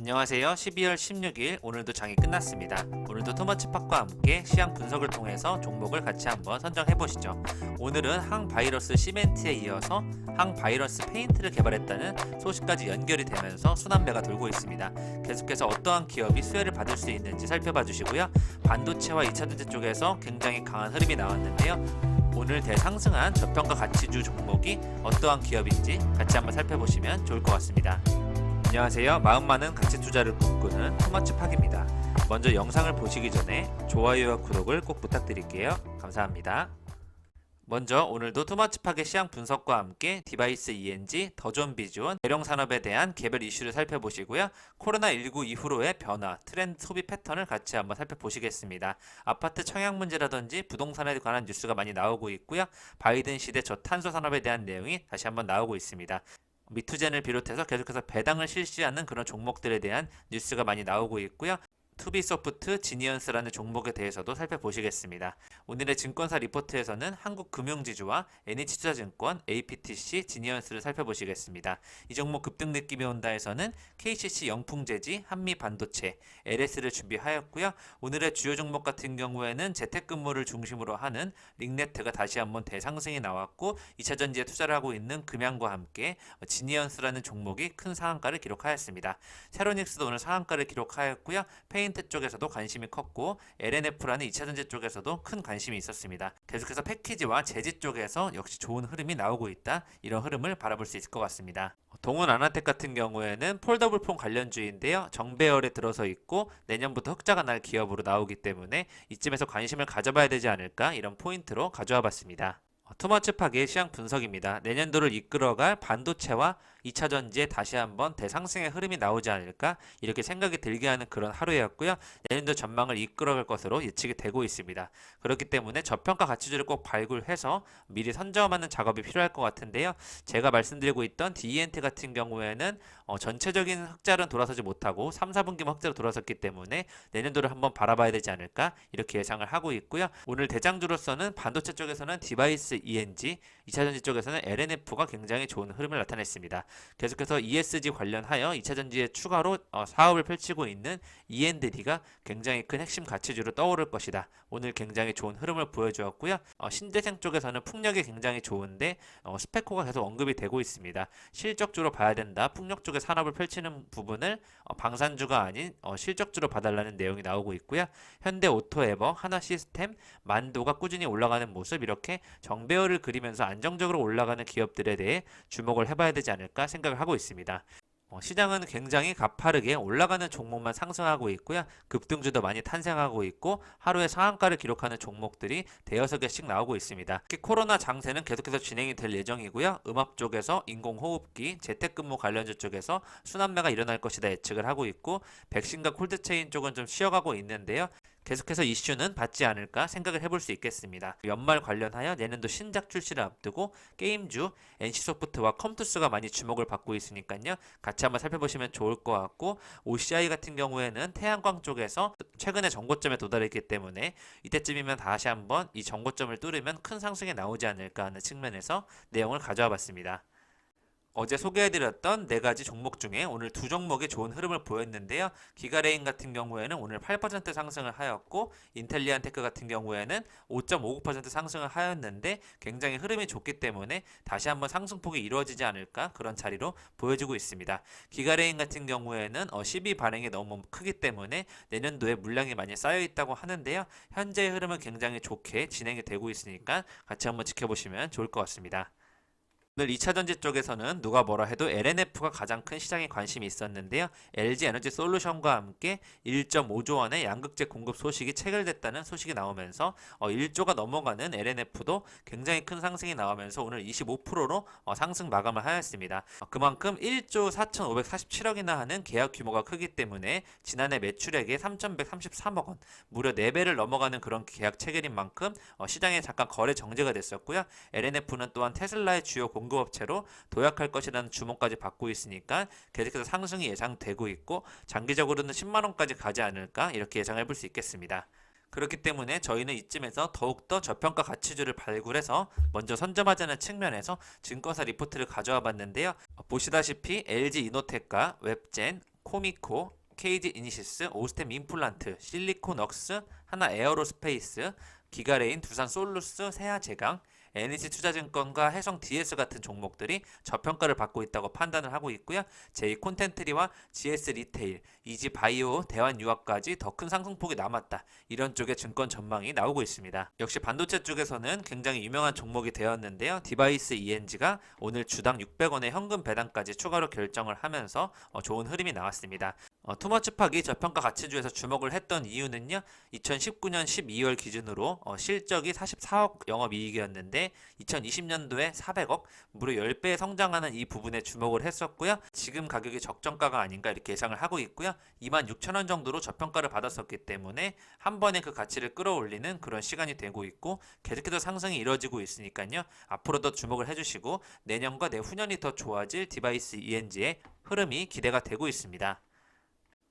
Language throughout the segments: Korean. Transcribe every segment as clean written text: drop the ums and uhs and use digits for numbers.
안녕하세요. 12월 16일 오늘도 장이 끝났습니다. 오늘도 토마치팟과 함께 시향 분석을 통해서 종목을 같이 한번 선정해 보시죠. 오늘은 항바이러스 시멘트에 이어서 항바이러스 페인트를 개발했다는 소식까지 연결이 되면서 순환매가 돌고 있습니다. 계속해서 어떠한 기업이 수혜를 받을 수 있는지 살펴봐 주시고요. 반도체와 2차전지 쪽에서 굉장히 강한 흐름이 나왔는데요. 오늘 대상승한 저평가 가치주 종목이 어떠한 기업인지 같이 한번 살펴보시면 좋을 것 같습니다. 안녕하세요. 마음 많은 가치 투자를 꿈꾸는 토마치팍입니다. 먼저 영상을 보시기 전에 좋아요와 구독을 꼭 부탁드릴게요. 감사합니다. 먼저 오늘도 토마치팍의 시향 분석과 함께 디바이스 ENG, 더존 비주원, 대령 산업에 대한 개별 이슈를 살펴보시고요. 코로나19 이후로의 변화, 트렌드 소비 패턴을 같이 한번 살펴보시겠습니다. 아파트 청약 문제라든지 부동산에 관한 뉴스가 많이 나오고 있고요. 바이든 시대 저탄소 산업에 대한 내용이 다시 한번 나오고 있습니다. 미투젠을 비롯해서 계속해서 배당을 실시하는 그런 종목들에 대한 뉴스가 많이 나오고 있고요. 투비소프트, 지니언스라는 종목에 대해서도 살펴보시겠습니다. 오늘의 증권사 리포트에서는 한국금융지주와 NH투자증권, APTC, 지니언스를 살펴보시겠습니다. 이 종목 급등 느낌이 온다에서는 KCC 영풍재지, 한미반도체, LS를 준비하였고요. 오늘의 주요 종목 같은 경우에는 재택근무를 중심으로 하는 링네트가 다시 한번 대상승이 나왔고 2차전지에 투자를 하고 있는 금양과 함께 지니언스라는 종목이 큰 상한가를 기록하였습니다. 세로닉스도 오늘 상한가를 기록하였고요. 페인트 쪽에서도 관심이 컸고 LNF라는 2차전지 쪽에서도 큰 관심이 있었습니다. 계속해서 패키지와 재지 쪽에서 역시 좋은 흐름이 나오고 있다. 이런 흐름을 바라볼 수 있을 것 같습니다. 동훈 아나텍 같은 경우에는 폴더블 폰 관련주인데요. 정배열에 들어서 있고 내년부터 흑자가 날 기업으로 나오기 때문에 이쯤에서 관심을 가져봐야 되지 않을까 이런 포인트로 가져와 봤습니다. 토마치팍의 시향 분석입니다. 내년도를 이끌어갈 반도체와 2차전지에 다시 한번 대상승의 흐름이 나오지 않을까 이렇게 생각이 들게 하는 그런 하루였고요. 내년도 전망을 이끌어갈 것으로 예측이 되고 있습니다. 그렇기 때문에 저평가 가치주를 꼭 발굴해서 미리 선점하는 작업이 필요할 것 같은데요. 제가 말씀드리고 있던 DENT 같은 경우에는 전체적인 흑자는 돌아서지 못하고 3, 4분기만 흑자로 돌아섰기 때문에 내년도를 한번 바라봐야 되지 않을까 이렇게 예상을 하고 있고요. 오늘 대장주로서는 반도체 쪽에서는 디바이스 ENG, 2차전지 쪽에서는 LNF가 굉장히 좋은 흐름을 나타냈습니다. 계속해서 ESG 관련하여 2차전지에 추가로 사업을 펼치고 있는 E&D가 굉장히 큰 핵심 가치주로 떠오를 것이다. 오늘 굉장히 좋은 흐름을 보여주었고요. 신재생 쪽에서는 풍력이 굉장히 좋은데 스페코가 계속 언급이 되고 있습니다. 실적주로 봐야 된다. 풍력 쪽에 산업을 펼치는 부분을 방산주가 아닌 실적주로 봐달라는 내용이 나오고 있고요. 현대 오토에버, 하나시스템, 만도가 꾸준히 올라가는 모습 이렇게 정배열을 그리면서 안정적으로 올라가는 기업들에 대해 주목을 해봐야 되지 않을까 생각을 하고 있습니다. 시장은 굉장히 가파르게 올라가는 종목만 상승하고 있고요. 급등주도 많이 탄생하고 있고 하루에 상한가를 기록하는 종목들이 대여섯 개씩 나오고 있습니다. 특히 코로나 장세는 계속해서 진행이 될 예정이고요. 음압 쪽에서 인공호흡기, 재택근무 관련주 쪽에서 순환매가 일어날 것이다 예측을 하고 있고 백신과 콜드체인 쪽은 좀 쉬어가고 있는데요. 계속해서 이슈는 받지 않을까 생각을 해볼 수 있겠습니다. 연말 관련하여 내년도 신작 출시를 앞두고 게임주 NC소프트와 컴투스가 많이 주목을 받고 있으니까요. 같이 한번 살펴보시면 좋을 것 같고 OCI 같은 경우에는 태양광 쪽에서 최근에 정고점에 도달했기 때문에 이때쯤이면 다시 한번 이 정고점을 뚫으면 큰 상승이 나오지 않을까 하는 측면에서 내용을 가져와 봤습니다. 어제 소개해드렸던 4가지 종목 중에 오늘 2종목이 좋은 흐름을 보였는데요. 기가레인 같은 경우에는 오늘 8% 상승을 하였고 인텔리안테크 같은 경우에는 5.59% 상승을 하였는데 굉장히 흐름이 좋기 때문에 다시 한번 상승폭이 이루어지지 않을까 그런 자리로 보여지고 있습니다. 기가레인 같은 경우에는 시비 반응이 너무 크기 때문에 내년도에 물량이 많이 쌓여 있다고 하는데요. 현재의 흐름은 굉장히 좋게 진행이 되고 있으니까 같이 한번 지켜보시면 좋을 것 같습니다. 오늘 2차전지 쪽에서는 누가 뭐라 해도 LNF가 가장 큰 시장에 관심이 있었는데요. LG에너지솔루션과 함께 1.5조 원의 양극재 공급 소식이 체결됐다는 소식이 나오면서 1조가 넘어가는 LNF도 굉장히 큰 상승이 나오면서 오늘 25%로 상승 마감을 하였습니다. 그만큼 1조 4,547억이나 하는 계약 규모가 크기 때문에 지난해 매출액의 3,133억 원, 무려 4배를 넘어가는 그런 계약 체결인 만큼 시장에 잠깐 거래 정지가 됐었고요. LNF는 또한 테슬라의 주요 공급업체로 도약할 것이라는 주목까지 받고 있으니까 계속해서 상승이 예상되고 있고 장기적으로는 10만원까지 가지 않을까 이렇게 예상해 볼 수 있겠습니다. 그렇기 때문에 저희는 이쯤에서 더욱더 저평가 가치주를 발굴해서 먼저 선점하자는 측면에서 증권사 리포트를 가져와 봤는데요. 보시다시피 LG이노텍과 웹젠, 코미코, KG 이니시스, 오스템 임플란트, 실리코넉스, 하나 에어로스페이스, 기가레인, 두산 솔루스, 세아제강, NH투자증권과 해성 DS 같은 종목들이 저평가를 받고 있다고 판단을 하고 있고요. 제2콘텐트리와 GS 리테일, 이지바이오, 대환유업까지 더 큰 상승폭이 남았다. 이런 쪽의 증권 전망이 나오고 있습니다. 역시 반도체 쪽에서는 굉장히 유명한 종목이 되었는데요. 디바이스 ENG가 오늘 주당 600원의 현금 배당까지 추가로 결정을 하면서 좋은 흐름이 나왔습니다. 투머치팍이 저평가 가치주에서 주목을 했던 이유는요. 2019년 12월 기준으로 실적이 44억 영업이익이었는데 2020년도에 400억, 무려 10배 성장하는 이 부분에 주목을 했었고요. 지금 가격이 적정가가 아닌가 이렇게 예상을 하고 있고요. 26,000원 정도로 저평가를 받았었기 때문에 한 번에 그 가치를 끌어올리는 그런 시간이 되고 있고 계속해서 상승이 이루어지고 있으니까요. 앞으로도 주목을 해주시고 내년과 내후년이 더 좋아질 디바이스 ENG의 흐름이 기대가 되고 있습니다.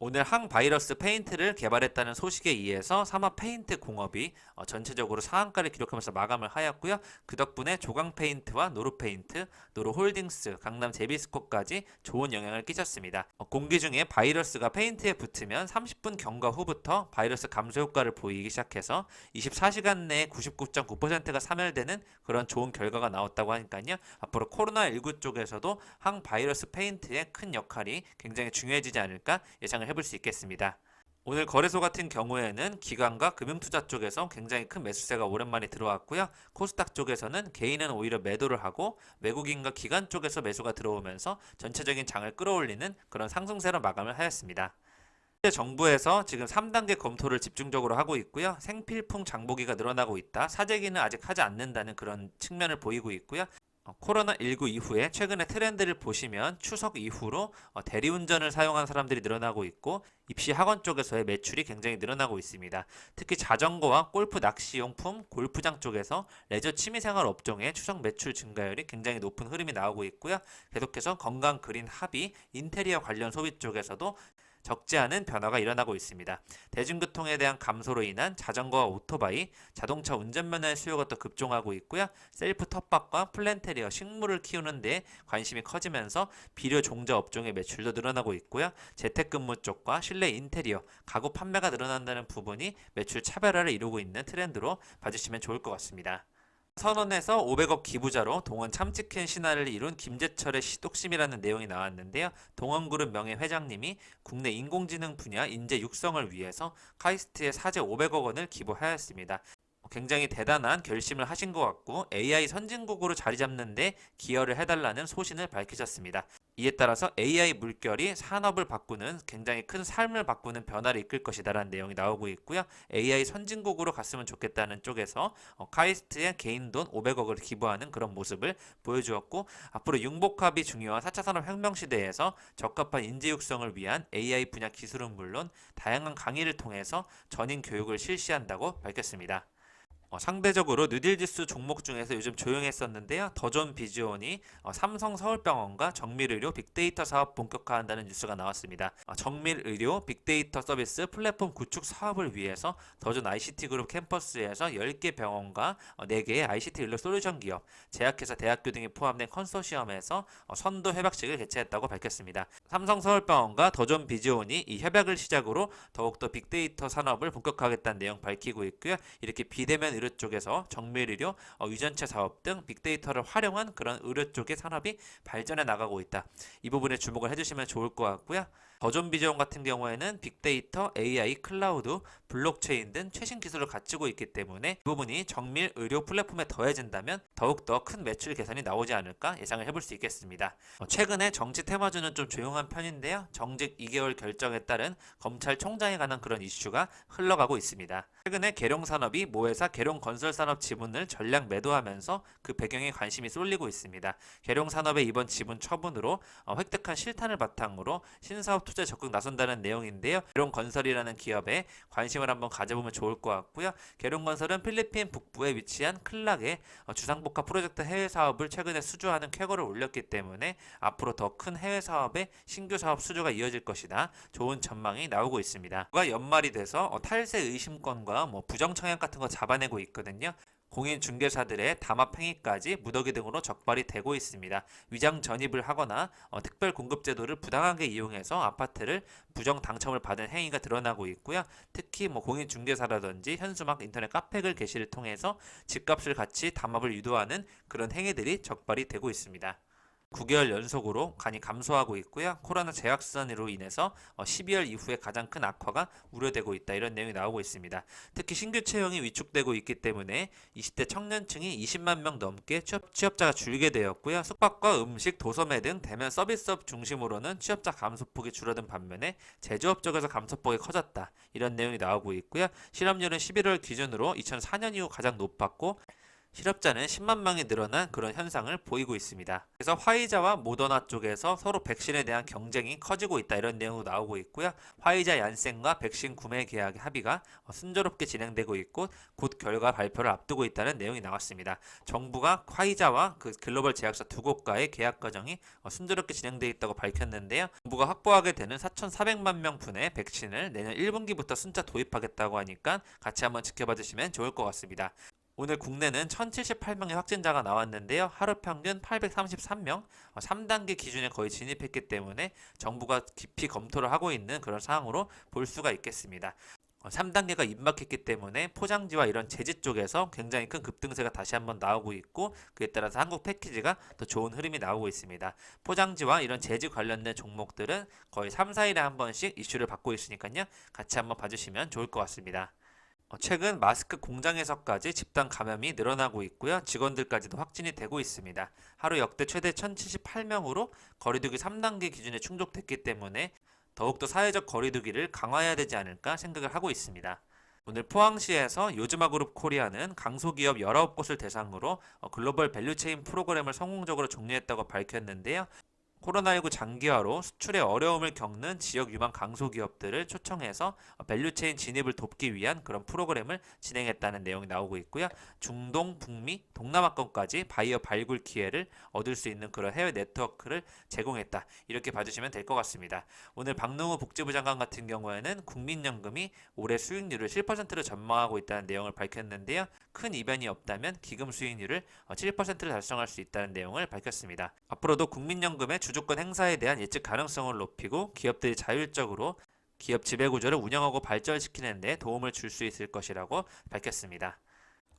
오늘 항바이러스 페인트를 개발했다는 소식에 의해서 사마 페인트 공업이 전체적으로 상한가를 기록하면서 마감을 하였고요. 그 덕분에 조강 페인트와 노루 페인트, 노루 홀딩스, 강남 제비스코까지 좋은 영향을 끼쳤습니다. 공기 중에 바이러스가 페인트에 붙으면 30분 경과 후부터 바이러스 감소 효과를 보이기 시작해서 24시간 내에 99.9%가 사멸되는 그런 좋은 결과가 나왔다고 하니까요. 앞으로 코로나19 쪽에서도 항바이러스 페인트의 큰 역할이 굉장히 중요해지지 않을까 예상을 해볼 수 있겠습니다. 오늘 거래소 같은 경우에는 기관과 금융투자 쪽에서 굉장히 큰 매수세가 오랜만에 들어왔고요. 코스닥 쪽에서는 개인은 오히려 매도를 하고 외국인과 기관 쪽에서 매수가 들어오면서 전체적인 장을 끌어올리는 그런 상승세로 마감을 하였습니다. 정부에서 지금 3단계 검토를 집중적으로 하고 있고요. 생필품 장보기가 늘어나고 있다. 사재기는 아직 하지 않는다는 그런 측면을 보이고 있고요. 코로나19 이후에 최근의 트렌드를 보시면 추석 이후로 대리운전을 사용한 사람들이 늘어나고 있고 입시 학원 쪽에서의 매출이 굉장히 늘어나고 있습니다. 특히 자전거와 골프 낚시용품, 골프장 쪽에서 레저 취미생활 업종의 추석 매출 증가율이 굉장히 높은 흐름이 나오고 있고요. 계속해서 건강 그린 합의, 인테리어 관련 소비 쪽에서도 적지 않은 변화가 일어나고 있습니다. 대중교통에 대한 감소로 인한 자전거와 오토바이, 자동차 운전면허의 수요가 또 급증하고 있고요. 셀프 텃밭과 플랜테리어, 식물을 키우는 데 관심이 커지면서 비료 종자 업종의 매출도 늘어나고 있고요. 재택근무 쪽과 실내 인테리어, 가구 판매가 늘어난다는 부분이 매출 차별화를 이루고 있는 트렌드로 봐주시면 좋을 것 같습니다. 선언에서 500억 기부자로 동원 참치캔 신화를 이룬 김재철의 시독심이라는 내용이 나왔는데요. 동원그룹 명예회장님이 국내 인공지능 분야 인재 육성을 위해서 카이스트에 사재 500억 원을 기부하였습니다. 굉장히 대단한 결심을 하신 것 같고 AI 선진국으로 자리 잡는데 기여를 해달라는 소신을 밝히셨습니다. 이에 따라서 AI 물결이 산업을 바꾸는 굉장히 큰 삶을 바꾸는 변화를 이끌 것이다 라는 내용이 나오고 있고요. AI 선진국으로 갔으면 좋겠다는 쪽에서 카이스트에 개인 돈 500억을 기부하는 그런 모습을 보여주었고 앞으로 융복합이 중요한 4차 산업혁명 시대에서 적합한 인재 육성을 위한 AI 분야 기술은 물론 다양한 강의를 통해서 전인 교육을 실시한다고 밝혔습니다. 상대적으로 뉴딜지수 종목 중에서 요즘 조용했었는데요. 더존 비즈온이 삼성 서울병원과 정밀의료 빅데이터 사업 본격화한다는 뉴스가 나왔습니다. 정밀의료 빅데이터 서비스 플랫폼 구축 사업을 위해서 더존 ICT그룹 캠퍼스에서 10개 병원과 4개의 ICT 인력 솔루션 기업, 제약회사, 대학교 등이 포함된 컨소시엄에서 선도 협약식을 개최했다고 밝혔습니다. 삼성 서울병원과 더존 비즈온이 이 협약을 시작으로 더욱더 빅데이터 산업을 본격화하겠다는 내용 밝히고 있고요. 이렇게 비대면 의료 쪽에서 정밀의료, 유전체 사업 등 빅데이터를 활용한 그런 의료 쪽의 산업이 발전해 나가고 있다. 이 부분에 주목을 해주시면 좋을 것 같고요. 더존 비즈온 같은 경우에는 빅데이터, AI, 클라우드, 블록체인 등 최신 기술을 갖추고 있기 때문에 이 부분이 정밀 의료 플랫폼에 더해진다면 더욱더 큰 매출 개선이 나오지 않을까 예상을 해볼 수 있겠습니다. 최근에 정치 테마주는 좀 조용한 편인데요. 정직 2개월 결정에 따른 검찰총장에 관한 그런 이슈가 흘러가고 있습니다. 최근에 계룡산업이 모회사 계룡건설산업 지분을 전량 매도하면서 그 배경에 관심이 쏠리고 있습니다. 계룡산업의 이번 지분 처분으로 획득한 실탄을 바탕으로 신사업 투자에 적극 나선다는 내용인데요. 계룡건설이라는 기업에 관심을 한번 가져보면 좋을 것 같고요. 계룡건설은 필리핀 북부에 위치한 클락의 주상복합 프로젝트 해외 사업을 최근에 수주하는 쾌거를 올렸기 때문에 앞으로 더 큰 해외 사업의 신규 사업 수주가 이어질 것이다. 좋은 전망이 나오고 있습니다. 연말이 돼서 탈세 의심권과 부정 청약 같은 거 잡아내고 있거든요. 공인중개사들의 담합행위까지 무더기 등으로 적발이 되고 있습니다. 위장 전입을 하거나 특별 공급 제도를 부당하게 이용해서 아파트를 부정 당첨을 받은 행위가 드러나고 있고요. 특히 공인중개사라든지 현수막 인터넷 카페글 게시를 통해서 집값을 같이 담합을 유도하는 그런 행위들이 적발이 되고 있습니다. 9개월 연속으로 간이 감소하고 있고요. 코로나 재확산으로 인해서 12월 이후에 가장 큰 악화가 우려되고 있다. 이런 내용이 나오고 있습니다. 특히 신규 채용이 위축되고 있기 때문에 20대 청년층이 20만 명 넘게 취업자가 줄게 되었고요. 숙박과 음식, 도소매 등 대면 서비스업 중심으로는 취업자 감소폭이 줄어든 반면에 제조업 쪽에서 감소폭이 커졌다. 이런 내용이 나오고 있고요. 실업률은 11월 기준으로 2004년 이후 가장 높았고 실업자는 10만 명이 늘어난 그런 현상을 보이고 있습니다. 그래서 화이자와 모더나 쪽에서 서로 백신에 대한 경쟁이 커지고 있다. 이런 내용도 나오고 있고요. 화이자 얀센과 백신 구매 계약 합의가 순조롭게 진행되고 있고 곧 결과 발표를 앞두고 있다는 내용이 나왔습니다. 정부가 화이자와 그 글로벌 제약사 두 곳과의 계약 과정이 순조롭게 진행되어 있다고 밝혔는데요. 정부가 확보하게 되는 4,400만 명 분의 백신을 내년 1분기부터 순차 도입하겠다고 하니까 같이 한번 지켜봐 주시면 좋을 것 같습니다. 오늘 국내는 1078명의 확진자가 나왔는데요. 하루 평균 833명, 3단계 기준에 거의 진입했기 때문에 정부가 깊이 검토를 하고 있는 그런 상황으로 볼 수가 있겠습니다. 3단계가 임박했기 때문에 포장지와 이런 재지 쪽에서 굉장히 큰 급등세가 다시 한번 나오고 있고 그에 따라서 한국 패키지가 더 좋은 흐름이 나오고 있습니다. 포장지와 이런 재지 관련된 종목들은 거의 3, 4일에 한 번씩 이슈를 받고 있으니까요. 같이 한번 봐주시면 좋을 것 같습니다. 최근 마스크 공장에서까지 집단 감염이 늘어나고 있고요. 직원들까지도 확진이 되고 있습니다. 하루 역대 최대 1078명으로 거리두기 3단계 기준에 충족됐기 때문에 더욱더 사회적 거리두기를 강화해야 되지 않을까 생각을 하고 있습니다. 오늘 포항시에서 요즈마그룹 코리아는 강소기업 19곳을 대상으로 글로벌 밸류체인 프로그램을 성공적으로 종료했다고 밝혔는데요. 코로나19 장기화로 수출에 어려움을 겪는 지역 유망 강소기업들을 초청해서 밸류체인 진입을 돕기 위한 그런 프로그램을 진행했다는 내용이 나오고 있고요. 중동, 북미, 동남아권까지 바이어 발굴 기회를 얻을 수 있는 그런 해외 네트워크를 제공했다. 이렇게 봐주시면 될 것 같습니다. 오늘 박능우 복지부 장관 같은 경우에는 국민연금이 올해 수익률을 7%로 전망하고 있다는 내용을 밝혔는데요. 큰 이변이 없다면 기금 수익률을 7%를 달성할 수 있다는 내용을 밝혔습니다. 앞으로도 국민연금의 주주권 행사에 대한 예측 가능성을 높이고 기업들이 자율적으로 기업 지배구조를 운영하고 발전시키는 데 도움을 줄 수 있을 것이라고 밝혔습니다.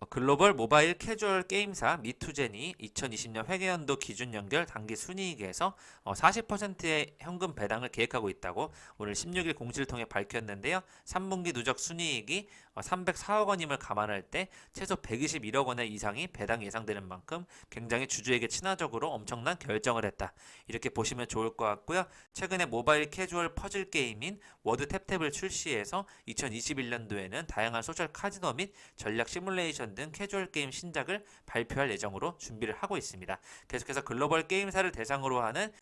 글로벌 모바일 캐주얼 게임사 미투젠이 2020년 회계연도 기준 연결 당기 순이익에서 40%의 현금 배당을 계획하고 있다고 오늘 16일 공시를 통해 밝혔는데요. 3분기 누적 순이익이 304억 원임을 감안할 때 최소 121억 원의 이상이 배당 예상되는 만큼 굉장히 주주에게 친화적으로 엄청난 결정을 했다. 이렇게 보시면 좋을 것 같고요. 최근에 모바일 캐주얼 퍼즐 게임인 워드 탭탭을 출시해서 2021년도에는 다양한 소셜 카지노 및 전략 시뮬레이션 등 캐주얼 게임 신작을 발표할 예정으로 준비를 하고 있습니다. 계속해서 글로벌 게임사를 대상으로 하는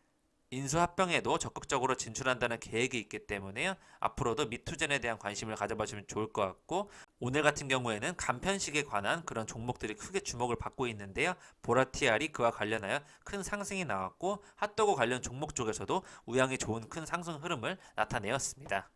인수합병에도 적극적으로 진출한다는 계획이 있기 때문에요. 앞으로도 미투젠에 대한 관심을 가져봐주면 좋을 것 같고 오늘 같은 경우에는 간편식에 관한 그런 종목들이 크게 주목을 받고 있는데요. 보라티알이 그와 관련하여 큰 상승이 나왔고 핫도그 관련 종목 쪽에서도 우향이 좋은 큰 상승 흐름을 나타내었습니다.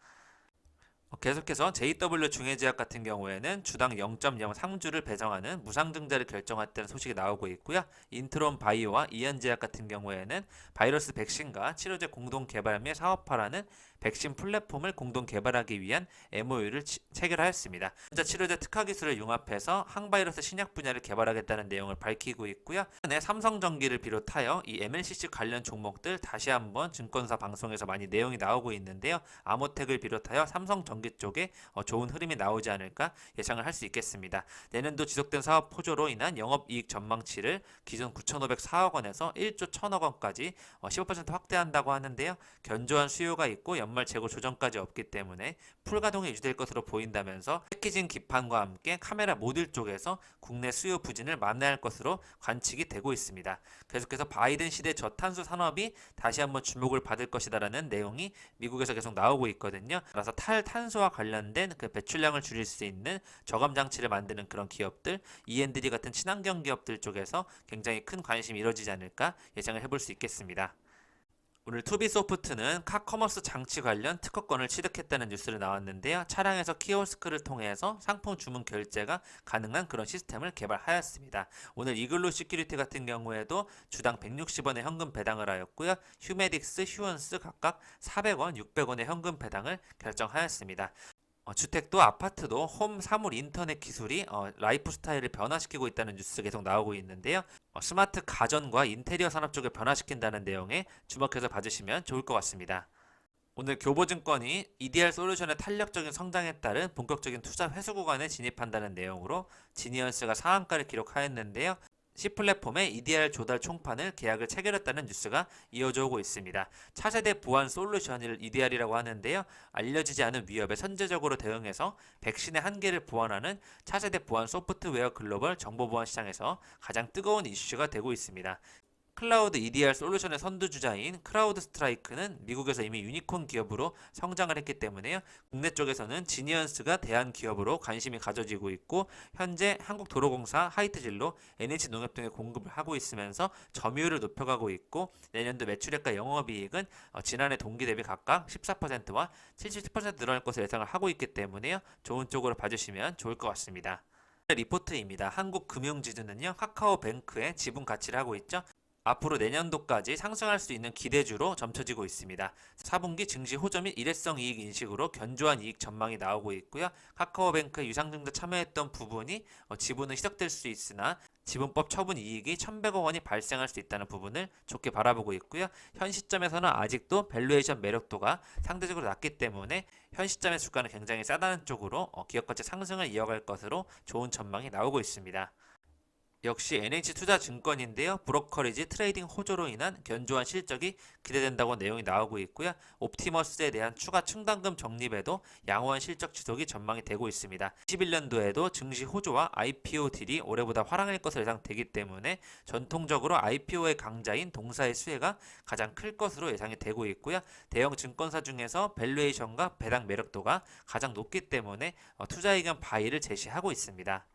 계속해서 JW 중해제약 같은 경우에는 주당 0.0 상주를 배정하는 무상증자를 결정했다는 소식이 나오고 있고요. 인트론 바이오와 이현제약 같은 경우에는 바이러스 백신과 치료제 공동 개발 및 사업화라는 백신 플랫폼을 공동 개발하기 위한 MOU를 체결하였습니다. 혼자 치료제 특화 기술을 융합해서 항바이러스 신약 분야를 개발하겠다는 내용을 밝히고 있고요. 최근에 삼성전기를 비롯하여 이 MLCC 관련 종목들 다시 한번 증권사 방송에서 많이 내용이 나오고 있는데요. 아모텍을 비롯하여 삼성전기 쪽에 좋은 흐름이 나오지 않을까 예상을 할 수 있겠습니다. 내년도 지속된 사업 포조로 인한 영업이익 전망치를 기존 9,504억 원에서 1조 1,000억 원까지 15% 확대한다고 하는데요. 견조한 수요가 있고 연말 재고 조정까지 없기 때문에 풀가동이 유지될 것으로 보인다면서 패키징 기판과 함께 카메라 모듈 쪽에서 국내 수요 부진을 만회할 것으로 관측이 되고 있습니다. 계속해서 바이든 시대 저탄소 산업이 다시 한번 주목을 받을 것이다라는 내용이 미국에서 계속 나오고 있거든요. 따라서 탈탄소와 관련된 그 배출량을 줄일 수 있는 저감 장치를 만드는 그런 기업들, E&D 같은 친환경 기업들 쪽에서 굉장히 큰 관심이 이루어지지 않을까 예상을 해볼 수 있겠습니다. 오늘 투비소프트는 카커머스 장치 관련 특허권을 취득했다는 뉴스를 나왔는데요. 차량에서 키오스크를 통해서 상품 주문 결제가 가능한 그런 시스템을 개발하였습니다. 오늘 이글루 시큐리티 같은 경우에도 주당 160원의 현금 배당을 하였고요. 휴메딕스, 휴언스 각각 400원, 600원의 현금 배당을 결정하였습니다. 주택도 아파트도 홈 사물 인터넷 기술이 라이프 스타일을 변화시키고 있다는 뉴스 계속 나오고 있는데요. 스마트 가전과 인테리어 산업 쪽을 변화시킨다는 내용에 주목해서 봐주시면 좋을 것 같습니다. 오늘 교보증권이 EDR 솔루션의 탄력적인 성장에 따른 본격적인 투자 회수 구간에 진입한다는 내용으로 지니언스가 상한가를 기록하였는데요. C플랫폼의 EDR 조달 총판을 계약을 체결했다는 뉴스가 이어져 오고 있습니다. 차세대 보안 솔루션을 EDR이라고 하는데요. 알려지지 않은 위협에 선제적으로 대응해서 백신의 한계를 보완하는 차세대 보안 소프트웨어 글로벌 정보보안 시장에서 가장 뜨거운 이슈가 되고 있습니다. 클라우드 EDR 솔루션의 선두주자인 크라우드 스트라이크는 미국에서 이미 유니콘 기업으로 성장을 했기 때문에요. 국내 쪽에서는 지니언스가 대한 기업으로 관심이 가져지고 있고 현재 한국도로공사, 하이트진로, NH농협 등에 공급을 하고 있으면서 점유율을 높여가고 있고 내년도 매출액과 영업이익은 지난해 동기 대비 각각 14%와 77% 늘어날 것을 예상을 하고 있기 때문에요. 좋은 쪽으로 봐주시면 좋을 것 같습니다. 리포트입니다. 한국금융지주는요. 카카오뱅크의 지분 가치를 하고 있죠. 앞으로 내년도까지 상승할 수 있는 기대주로 점쳐지고 있습니다. 4분기 증시 호조 및 일회성 이익 인식으로 견조한 이익 전망이 나오고 있고요. 카카오뱅크에 유상증자 참여했던 부분이 지분은 희석될 수 있으나 지분법 처분 이익이 1,100억 원이 발생할 수 있다는 부분을 좋게 바라보고 있고요. 현 시점에서는 아직도 밸류에이션 매력도가 상대적으로 낮기 때문에 현 시점의 주가는 굉장히 싸다는 쪽으로 기업 가치 상승을 이어갈 것으로 좋은 전망이 나오고 있습니다. 역시 NH투자증권인데요. 브로커리지 트레이딩 호조로 인한 견조한 실적이 기대된다고 내용이 나오고 있고요. 옵티머스에 대한 추가 충당금 적립에도 양호한 실적 지속이 전망이 되고 있습니다. 21년도에도 증시 호조와 IPO 딜이 올해보다 활황할 것으로 예상되기 때문에 전통적으로 IPO의 강자인 동사의 수혜가 가장 클 것으로 예상이 되고 있고요. 대형 증권사 중에서 밸류에이션과 배당 매력도가 가장 높기 때문에 투자 의견 바이를 제시하고 있습니다.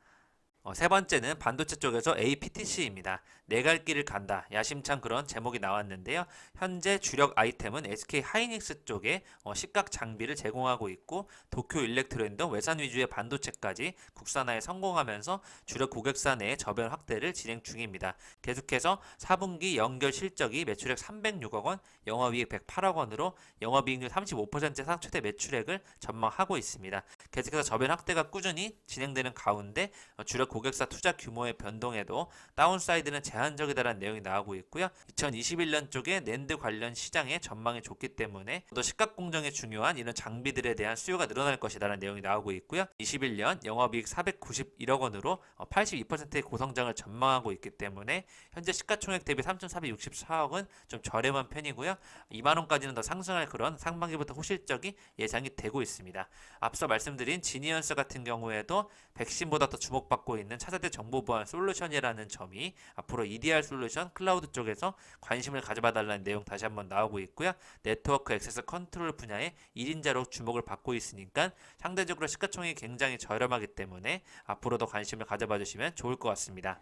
세 번째는 반도체 쪽에서 APTC입니다. 내 갈 길을 간다. 야심찬 그런 제목이 나왔는데요. 현재 주력 아이템은 SK 하이닉스 쪽에 식각 장비를 제공하고 있고 도쿄 일렉트로닉 등 외산 위주의 반도체까지 국산화에 성공하면서 주력 고객사 내의 저변 확대를 진행 중입니다. 계속해서 4분기 연결 실적이 매출액 306억 원, 영업이익 108억 원으로 영업이익률 35%의 최대 매출액을 전망하고 있습니다. 계속해서 저변 확대가 꾸준히 진행되는 가운데 주력 고객사 투자 규모의 변동에도 다운사이드는 제한적이다라는 내용이 나오고 있고요. 2021년 쪽에 낸드 관련 시장의 전망이 좋기 때문에 또 시각 공정에 중요한 이런 장비들에 대한 수요가 늘어날 것이다라는 내용이 나오고 있고요. 21년 영업이익 491억 원으로 82%의 고성장을 전망하고 있기 때문에 현재 시가총액 대비 3,464억은 좀 저렴한 편이고요. 2만 원까지는 더 상승할 그런 상반기부터 호실적이 예상이 되고 있습니다. 앞서 말씀드린 지니언스 같은 경우에도 백신보다 더 주목받고 있는 차세대 정보보안 솔루션이라는 점이 앞으로 EDR 솔루션 클라우드 쪽에서 관심을 가져봐달라는 내용 다시 한번 나오고 있고요. 네트워크 액세스 컨트롤 분야의 1인자로 주목을 받고 있으니까 상대적으로 시가총액이 굉장히 저렴하기 때문에 앞으로도 관심을 가져봐 주시면 좋을 것 같습니다.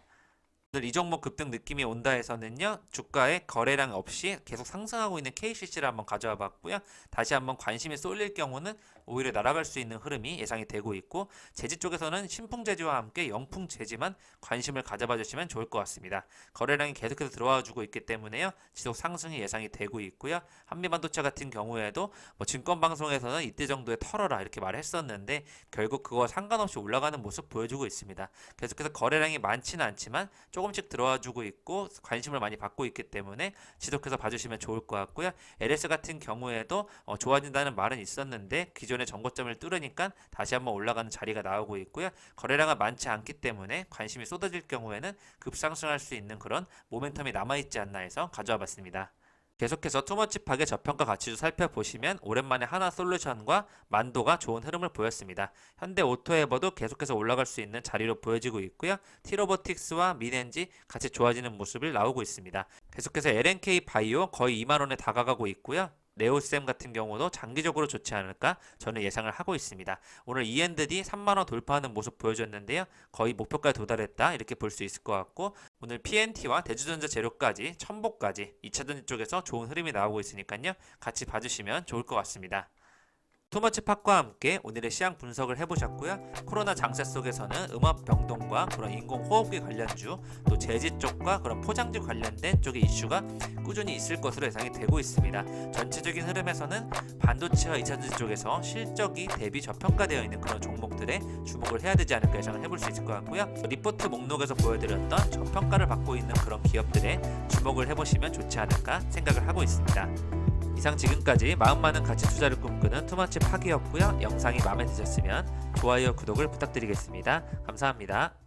오늘 이 종목 급등 느낌이 온다 해서는요. 주가에 거래량 없이 계속 상승하고 있는 KCC를 한번 가져와 봤고요. 다시 한번 관심이 쏠릴 경우는 오히려 날아갈 수 있는 흐름이 예상이 되고 있고 제지 쪽에서는 신풍제지와 함께 영풍제지만 관심을 가져봐 주시면 좋을 것 같습니다. 거래량이 계속해서 들어와 주고 있기 때문에요. 지속 상승이 예상이 되고 있고요. 한미반도체 같은 경우에도 증권방송에서는 이때 정도에 털어라 이렇게 말했었는데 결국 그거와 상관없이 올라가는 모습 보여주고 있습니다. 계속해서 거래량이 많지는 않지만 조금씩 들어와 주고 있고 관심을 많이 받고 있기 때문에 지속해서 봐주시면 좋을 것 같고요. LS 같은 경우에도 좋아진다는 말은 있었는데 기존의 전고점을 뚫으니까 다시 한번 올라가는 자리가 나오고 있고요. 거래량은 많지 않기 때문에 관심이 쏟아질 경우에는 급상승할 수 있는 그런 모멘텀이 남아있지 않나 해서 가져와 봤습니다. 계속해서 투머치팍의 저평가 가치도 살펴보시면 오랜만에 하나솔루션과 만도가 좋은 흐름을 보였습니다. 현대 오토에버도 계속해서 올라갈 수 있는 자리로 보여지고 있고요. 티로보틱스와 미넨지 같이 좋아지는 모습을 나오고 있습니다. 계속해서 LNK 바이오 거의 2만원에 다가가고 있고요. 네오셈 같은 경우도 장기적으로 좋지 않을까 저는 예상을 하고 있습니다. 오늘 E&D 3만원 돌파하는 모습 보여줬는데요. 거의 목표까지 도달했다 이렇게 볼 수 있을 것 같고, 오늘 PNT와 대주전자 재료까지 첨보까지 2차전지 쪽에서 좋은 흐름이 나오고 있으니까요. 같이 봐주시면 좋을 것 같습니다. 투머치 팟과 함께 오늘의 시황 분석을 해보셨고요. 코로나 장세 속에서는 음압 병동과 그런 인공호흡기 관련주, 또 제지 쪽과 그런 포장지 관련된 쪽의 이슈가 꾸준히 있을 것으로 예상이 되고 있습니다. 전체적인 흐름에서는 반도체와 2차전지 쪽에서 실적이 대비 저평가되어 있는 그런 종목들에 주목을 해야 되지 않을까 예상을 해볼 수 있을 것 같고요. 리포트 목록에서 보여드렸던 저평가를 받고 있는 그런 기업들에 주목을 해보시면 좋지 않을까 생각을 하고 있습니다. 이상 지금까지 마음 많은 가치 투자를 꿈꾸는 투머치 팍이었고요. 영상이 마음에 드셨으면 좋아요, 구독을 부탁드리겠습니다. 감사합니다.